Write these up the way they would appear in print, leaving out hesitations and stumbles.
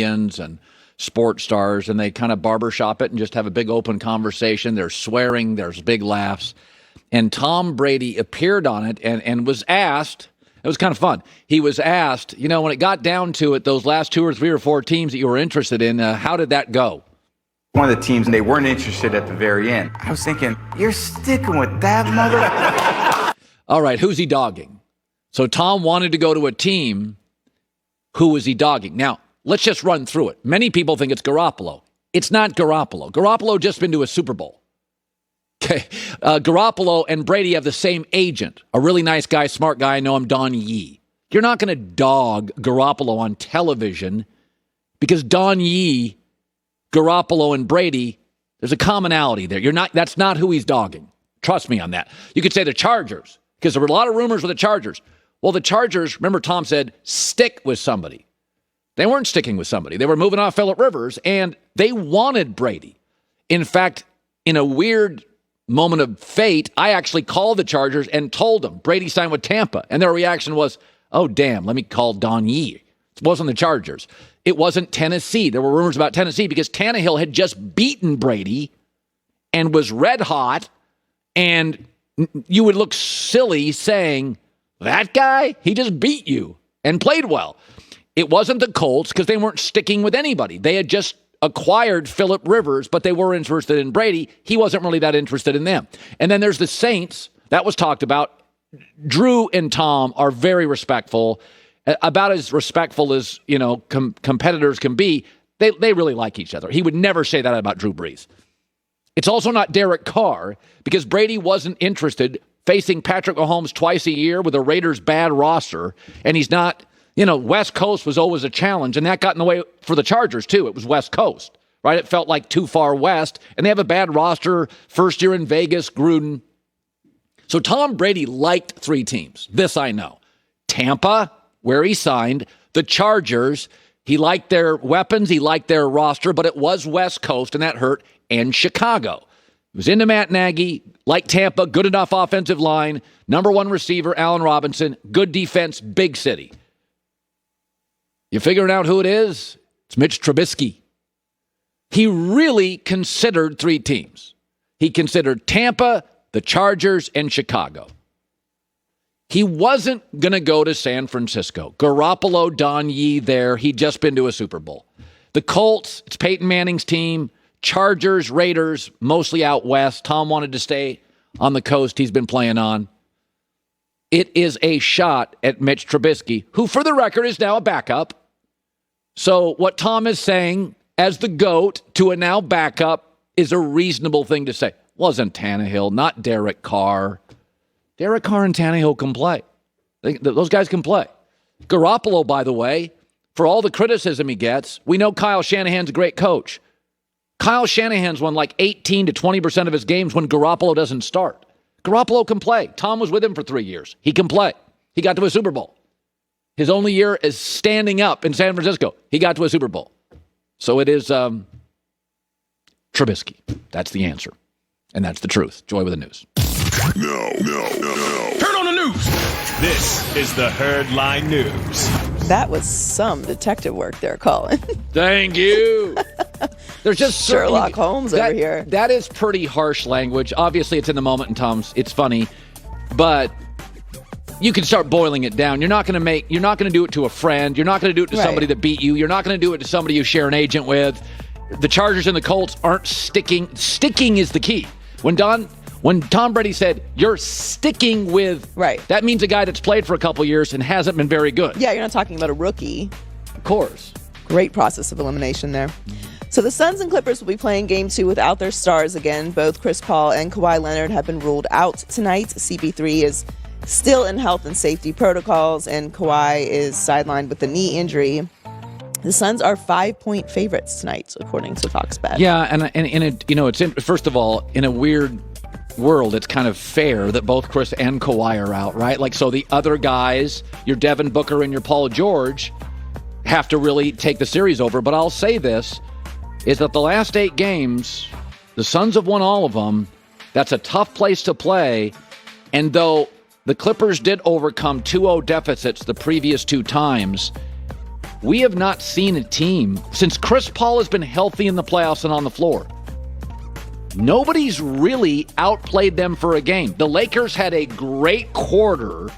and sports stars, and they kind of barbershop it and just have a big open conversation. There's swearing, there's big laughs. And Tom Brady appeared on it and was asked, it was kind of fun. He was asked, when it got down to it, those last 2 or 3 or 4 teams that you were interested in, how did that go? One of the teams, and they weren't interested at the very end. I was thinking, you're sticking with that mother? All right, who's he dogging? So Tom wanted to go to a team. Who was he dogging? Now, let's just run through it. Many people think it's Garoppolo. It's not Garoppolo. Garoppolo just been to a Super Bowl. Okay, Garoppolo and Brady have the same agent, a really nice guy, smart guy. I know him, Don Yee. You're not going to dog Garoppolo on television because Don Yee, Garoppolo, and Brady, there's a commonality there. That's not who he's dogging. Trust me on that. You could say the Chargers, because there were a lot of rumors with the Chargers. Well, the Chargers, remember Tom said, stick with somebody. They weren't sticking with somebody. They were moving off Phillip Rivers, and they wanted Brady. In fact, in a weird moment of fate, I actually called the Chargers and told them Brady signed with Tampa. And their reaction was, oh, damn, let me call Don Yee. It wasn't the Chargers. It wasn't Tennessee. There were rumors about Tennessee because Tannehill had just beaten Brady and was red hot, and you would look silly saying, that guy, he just beat you and played well. It wasn't the Colts because they weren't sticking with anybody. They had just acquired Phillip Rivers, but they were interested in Brady. He wasn't really that interested in them. And then there's the Saints. That was talked about. Drew and Tom are very respectful, about as respectful as, competitors can be. They really like each other. He would never say that about Drew Brees. It's also not Derek Carr because Brady wasn't interested facing Patrick Mahomes twice a year with a Raiders bad roster. And he's not, West Coast was always a challenge, and that got in the way for the Chargers too. It was West Coast, right? It felt like too far west, and they have a bad roster. First year in Vegas, Gruden. So Tom Brady liked 3 teams. This I know. Tampa, where he signed, the Chargers. He liked their weapons. He liked their roster, but it was West Coast, and that hurt. And Chicago. He was into Matt Nagy, like Tampa, good enough offensive line, number 1 receiver, Allen Robinson, good defense, big city. You figuring out who it is? It's Mitch Trubisky. He really considered 3 teams. He considered Tampa, the Chargers, and Chicago. He wasn't going to go to San Francisco. Garoppolo, Don Yee there. He'd just been to a Super Bowl. The Colts, it's Peyton Manning's team. Chargers, Raiders, mostly out west. Tom wanted to stay on the coast he's been playing on. It is a shot at Mitch Trubisky, who, for the record, is now a backup. So what Tom is saying as the GOAT to a now backup is a reasonable thing to say. Wasn't Tannehill, not Derek Carr. Derek Carr and Tannehill can play. Those guys can play. Garoppolo, by the way, for all the criticism he gets, we know Kyle Shanahan's a great coach. Kyle Shanahan's won like 18 to 20% of his games when Garoppolo doesn't start. Garoppolo can play. Tom was with him for 3 years. He can play. He got to a Super Bowl. His only year is standing up in San Francisco. He got to a Super Bowl. So it is Trubisky. That's the answer. And that's the truth. Joy with the news. No. Turn on the news. This is the Herd Line News. That was some detective work there, Colin. Thank you. There's just Sherlock Holmes over here. That is pretty harsh language. Obviously, it's in the moment, and Tom's. It's funny, but you can start boiling it down. You're not going to do it to a friend. You're not going to do it to somebody that beat you. You're not going to do it to somebody you share an agent with. The Chargers and the Colts aren't sticking. Sticking is the key. When Tom Brady said, you're sticking with, that means a guy that's played for a couple years and hasn't been very good. Yeah, you're not talking about a rookie. Of course. Great process of elimination there. So the Suns and Clippers will be playing Game 2 without their stars again. Both Chris Paul and Kawhi Leonard have been ruled out tonight. CP3 is still in health and safety protocols, and Kawhi is sidelined with a knee injury. The Suns are 5-point favorites tonight, according to Fox Bet. Yeah, and it's first of all, in a weird world, it's kind of fair that both Chris and Kawhi are out, right? Like, so the other guys, your Devin Booker and your Paul George, have to really take the series over. But I'll say this, is that the last 8 games, the Suns have won all of them. That's a tough place to play. And though the Clippers did overcome 2-0 deficits the previous 2 times, we have not seen a team since Chris Paul has been healthy in the playoffs and on the floor. Nobody's really outplayed them for a game. The Lakers had a great quarter.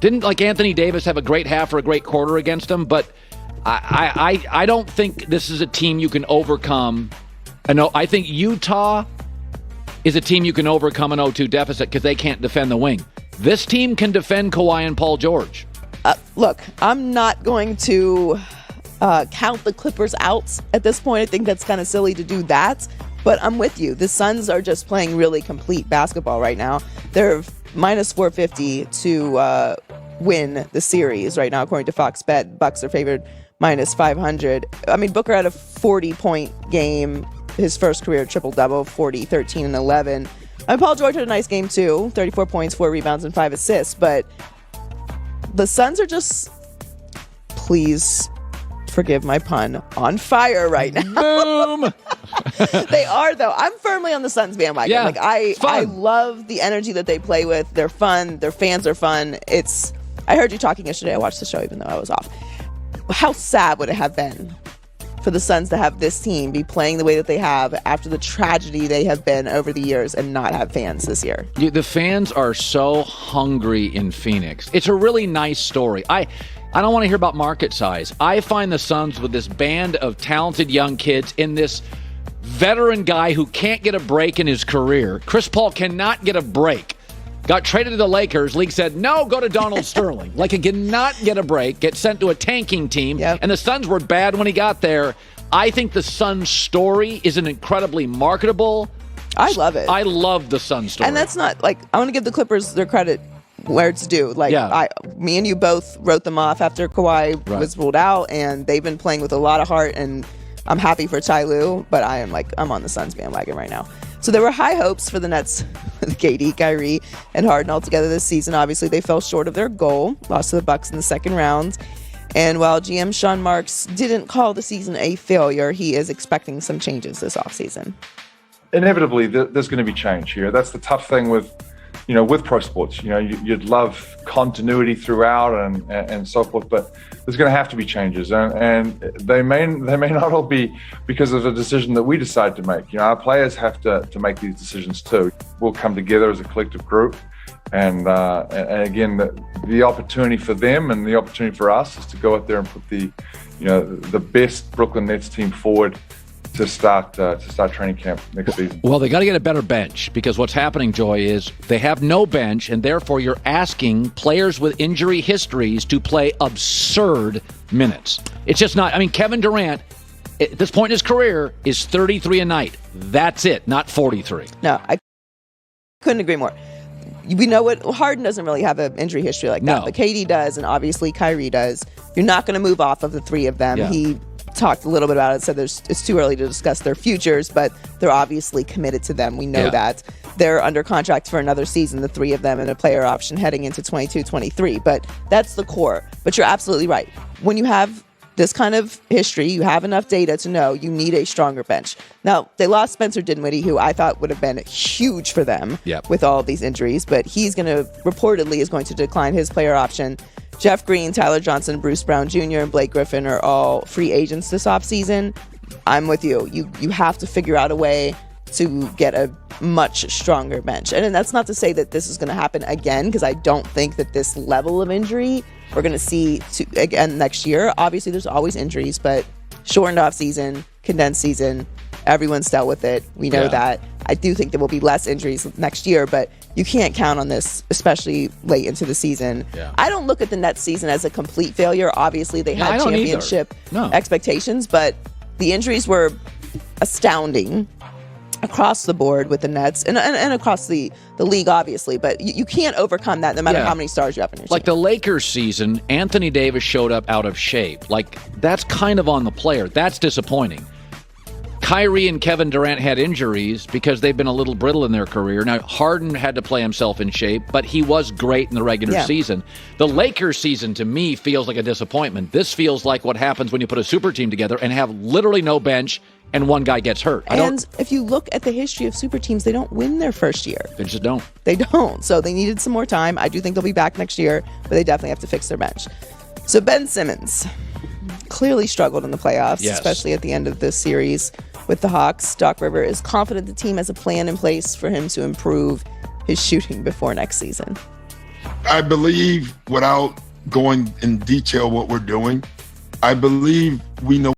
Didn't Anthony Davis have a great half or a great quarter against them? But I don't think this is a team you can overcome. I think Utah is a team you can overcome an 0-2 deficit because they can't defend the wing. This team can defend Kawhi and Paul George. Look, I'm not going to count the Clippers out at this point. I think that's kind of silly to do that. But I'm with you. The Suns are just playing really complete basketball right now. They're minus 450 to win the series right now, according to Fox Bet. Bucks are favored minus 500. I mean, Booker had a 40-point game, his first career triple-double, 40, 13, and 11. And Paul George had a nice game, too. 34 points, 4 rebounds, and 5 assists. But the Suns are just, please forgive my pun, on fire right now. Boom! They are, though. I'm firmly on the Suns bandwagon. Yeah, I love the energy that they play with. They're fun. Their fans are fun. I heard you talking yesterday. I watched the show even though I was off. How sad would it have been for the Suns to have this team be playing the way that they have after the tragedy they have been over the years and not have fans this year? The fans are so hungry in Phoenix. It's a really nice story. I don't want to hear about market size. I find the Suns with this band of talented young kids in this veteran guy who can't get a break in his career. Chris Paul cannot get a break. Got traded to the Lakers. League said, no, go to Donald Sterling. He cannot get a break, get sent to a tanking team. Yep. And the Suns were bad when he got there. I think the Suns story is an incredibly marketable. I love it. I love the Suns story. And that's not, I want to give the Clippers their credit where it's due. Me and you both wrote them off after Kawhi was ruled out, and they've been playing with a lot of heart, and I'm happy for Ty Lue, but I'm on the Suns bandwagon right now. So there were high hopes for the Nets with KD, Kyrie, and Harden all together this season. Obviously, they fell short of their goal, lost to the Bucks in the second round. And while GM Sean Marks didn't call the season a failure, he is expecting some changes this offseason. Inevitably, there's going to be change here. That's the tough thing with pro sports. You'd love continuity throughout and so forth, but there's going to have to be changes, and they may not all be because of a decision that we decide to make. Our players have to make these decisions too. We'll come together as a collective group, and again, the opportunity for them and the opportunity for us is to go out there and put the best Brooklyn Nets team forward to start training camp next season. Well, they got to get a better bench, because what's happening, Joy, is they have no bench, and therefore you're asking players with injury histories to play absurd minutes. It's just not. Kevin Durant, at this point in his career, is 33 a night. That's it, not 43. No, I couldn't agree more. We know what Harden doesn't really have an injury history like that, but KD does, and obviously Kyrie does. You're not going to move off of the three of them. Yeah. He talked a little bit about it, said it's too early to discuss their futures, but they're obviously committed to them. We know that. They're under contract for another season, the three of them, and a player option heading into 22-23. But that's the core. But you're absolutely right. When you have this kind of history, you have enough data to know you need a stronger bench. Now, they lost Spencer Dinwiddie, who I thought would have been huge for them with all of these injuries, but he's reportedly is going to decline his player option. Jeff Green, Tyler Johnson, Bruce Brown Jr., and Blake Griffin are all free agents this offseason. I'm with you. You have to figure out a way to get a much stronger bench. And that's not to say that this is going to happen again, because I don't think that this level of injury we're going to see again next year. Obviously, there's always injuries, but shortened off season, condensed season, everyone's dealt with it. We know that. I do think there will be less injuries next year, but you can't count on this, especially late into the season. Yeah. I don't look at the Nets season as a complete failure. Obviously, they had championship expectations, but the injuries were astounding across the board with the Nets and across the league, obviously. But you can't overcome that no matter how many stars you have in your team. The Lakers season, Anthony Davis showed up out of shape. That's kind of on the player. That's disappointing. Kyrie and Kevin Durant had injuries because they've been a little brittle in their career. Now, Harden had to play himself in shape, but he was great in the regular season. The Lakers season, to me, feels like a disappointment. This feels like what happens when you put a super team together and have literally no bench and one guy gets hurt. And if you look at the history of super teams, they don't win their first year. They just don't. They don't. So they needed some more time. I do think they'll be back next year, but they definitely have to fix their bench. So Ben Simmons, clearly struggled in the playoffs, Yes. especially at the end of this series with the Hawks. Doc Rivers is confident the team has a plan in place for him to improve his shooting before next season. I believe, without going in detail what we're doing, I believe we know